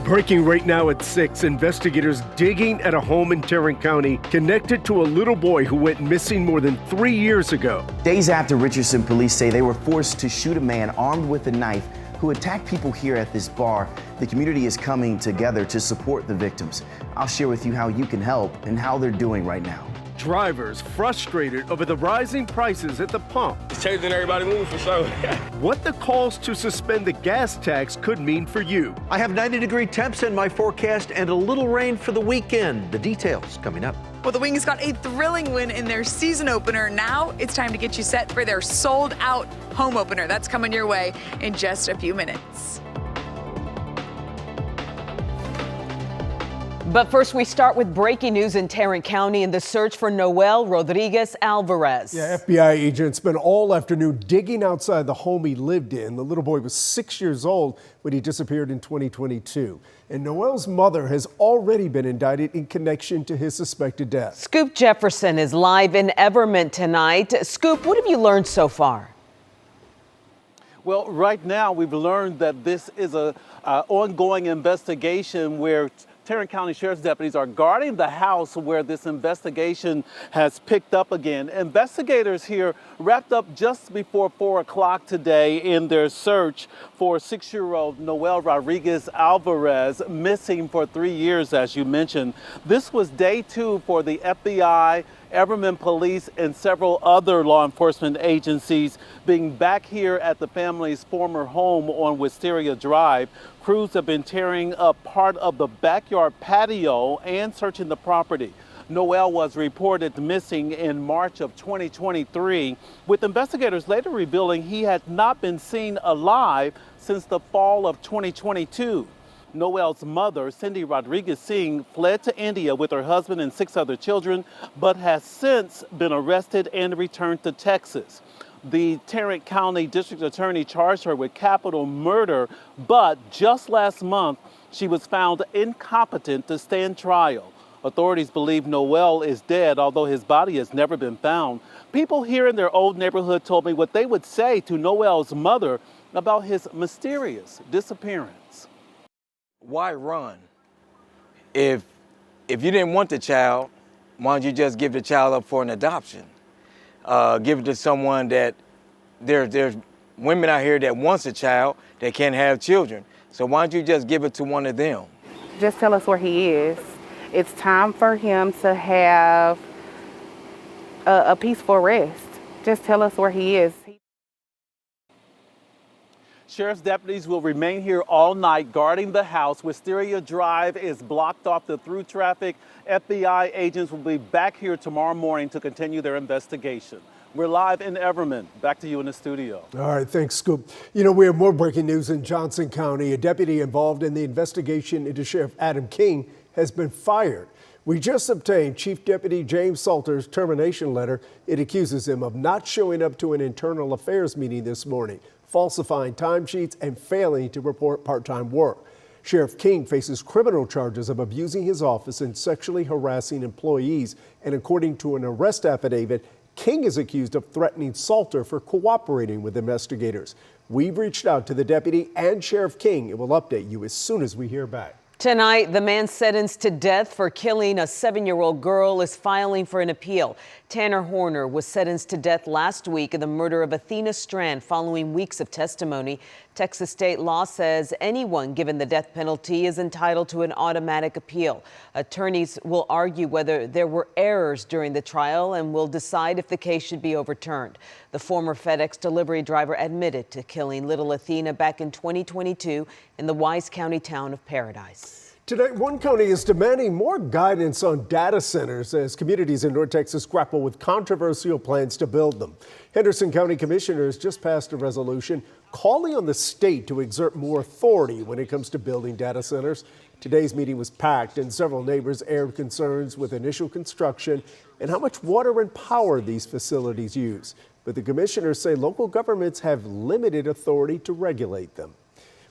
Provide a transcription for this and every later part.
Breaking right now at 6, investigators digging at a home in Tarrant County connected to a little boy who went missing more than 3 years ago. Days after Richardson, police say they were forced to shoot a man armed with a knife who attacked people here at this bar. The community is coming together to support the victims. I'll share with you how you can help and how they're doing right now. Drivers frustrated over the rising prices at the pump. It's changing everybody's mood for sure. What the calls to suspend the gas tax could mean for you. I have 90-degree temps in my forecast and a little rain for the weekend. The details coming up. Well, the Wings got a thrilling win in their season opener. Now it's time to get you set for their sold-out home opener. That's coming your way in just a few minutes. But first, we start with breaking news in Tarrant County and the search for Noel Rodriguez Alvarez. Yeah, FBI agents spent all afternoon digging outside the home he lived in. The little boy was 6 years old when he disappeared in 2022. And Noel's mother has already been indicted in connection to his suspected death. Scoop Jefferson is live in Everman tonight. Scoop, what have you learned so far? Well, right now we've learned that this is an ongoing investigation where Tarrant County Sheriff's deputies are guarding the house where this investigation has picked up again. Investigators here wrapped up just before 4 o'clock today in their search for 6-year-old Noel Rodriguez Alvarez, missing for 3 years, as you mentioned. This was day 2 for the FBI, Everman Police, and several other law enforcement agencies being back here at the family's former home on Wisteria Drive. Crews have been tearing up part of the backyard patio and searching the property. Noel was reported missing in March of 2023, with investigators later revealing he had not been seen alive since the fall of 2022. Noel's mother, Cindy Rodriguez Singh, fled to India with her husband and 6 other children, but has since been arrested and returned to Texas. The Tarrant County District Attorney charged her with capital murder, but just last month, she was found incompetent to stand trial. Authorities believe Noel is dead, although his body has never been found. People here in their old neighborhood told me what they would say to Noel's mother about his mysterious disappearance. Why run? If you didn't want the child, why don't you just give the child up for an adoption? Give it to someone that there's women out here that wants a child that can't have children. So why don't you just give it to one of them? Just tell us where he is. It's time for him to have a peaceful rest. Just tell us where he is. Sheriff's deputies will remain here all night guarding the house. Wisteria Drive is blocked off to through traffic. FBI agents will be back here tomorrow morning to continue their investigation. We're live in Everman. Back to you in the studio. All right, thanks, Scoop. You know, we have more breaking news in Johnson County. A deputy involved in the investigation into Sheriff Adam King has been fired. We just obtained Chief Deputy James Salter's termination letter. It accuses him of not showing up to an internal affairs meeting this morning, falsifying timesheets, and failing to report part-time work. Sheriff King faces criminal charges of abusing his office and sexually harassing employees. And according to an arrest affidavit, King is accused of threatening Salter for cooperating with investigators. We've reached out to the deputy and Sheriff King, and we'll update you as soon as we hear back. Tonight, the man sentenced to death for killing a 7-year-old girl is filing for an appeal. Tanner Horner was sentenced to death last week in the murder of Athena Strand following weeks of testimony. Texas state law says anyone given the death penalty is entitled to an automatic appeal. Attorneys will argue whether there were errors during the trial and will decide if the case should be overturned. The former FedEx delivery driver admitted to killing little Athena back in 2022 in the Wise County town of Paradise. Tonight, one county is demanding more guidance on data centers as communities in North Texas grapple with controversial plans to build them. Henderson County commissioners just passed a resolution calling on the state to exert more authority when it comes to building data centers. Today's meeting was packed and several neighbors aired concerns with initial construction and how much water and power these facilities use. But the commissioners say local governments have limited authority to regulate them.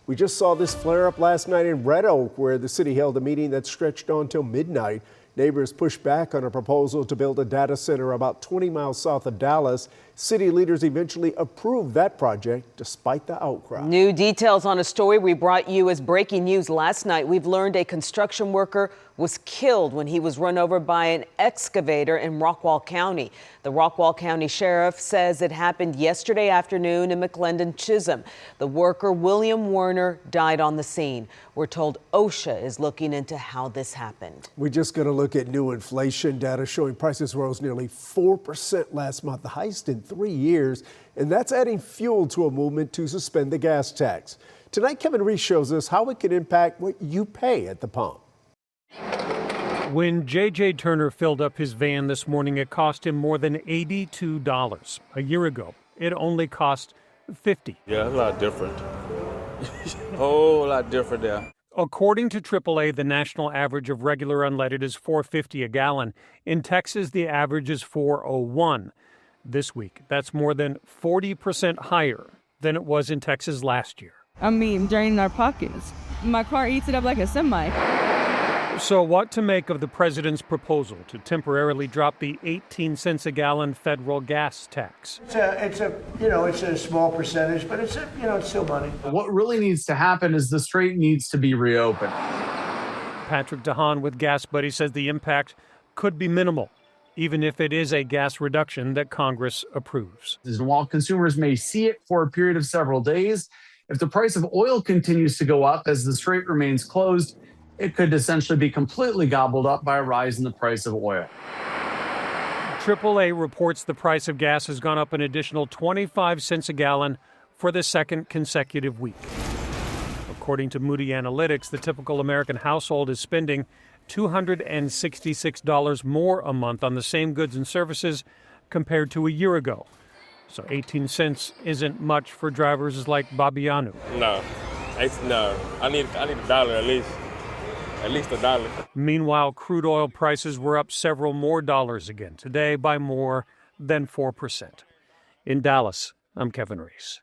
We just saw this flare up last night in Red Oak, where the city held a meeting that stretched on till midnight. Neighbors pushed back on a proposal to build a data center about 20 miles south of Dallas, City leaders eventually approved that project despite the outcry. New details on a story we brought you as breaking news last night. We've learned a construction worker was killed when he was run over by an excavator in Rockwall County. The Rockwall County Sheriff says it happened yesterday afternoon in McClendon Chisholm. The worker, William Werner, died on the scene. We're told OSHA is looking into how this happened. We're just going to look at new inflation data showing prices rose nearly 4% last month, the highest in 3 years, and that's adding fuel to a movement to suspend the gas tax. Tonight, Kevin Reese shows us how it can impact what you pay at the pump. When J.J. Turner filled up his van this morning, it cost him more than $82. A year ago, it only cost $50. Yeah, it's a lot different. Whole lot different there. According to AAA, the national average of regular unleaded is $4.50 a gallon. In Texas, the average is $4.01. This week, that's more than 40% higher than it was in Texas last year. Draining our pockets. My car eats it up like a semi. So what to make of the president's proposal to temporarily drop the 18 cents a gallon federal gas tax? It's a small percentage, but it's still money. What really needs to happen is the strait needs to be reopened. Patrick DeHaan with Gas Buddy says the impact could be minimal, even if it is a gas reduction that Congress approves. And while consumers may see it for a period of several days, if the price of oil continues to go up as the strait remains closed, it could essentially be completely gobbled up by a rise in the price of oil. AAA reports the price of gas has gone up an additional 25 cents a gallon for the second consecutive week. According to Moody Analytics, the typical American household is spending $266 more a month on the same goods and services compared to a year ago. So 18 cents isn't much for drivers like Babianu. No, I need a dollar at least. At least a dollar. Meanwhile, crude oil prices were up several more dollars again today by more than 4%. In Dallas, I'm Kevin Reese.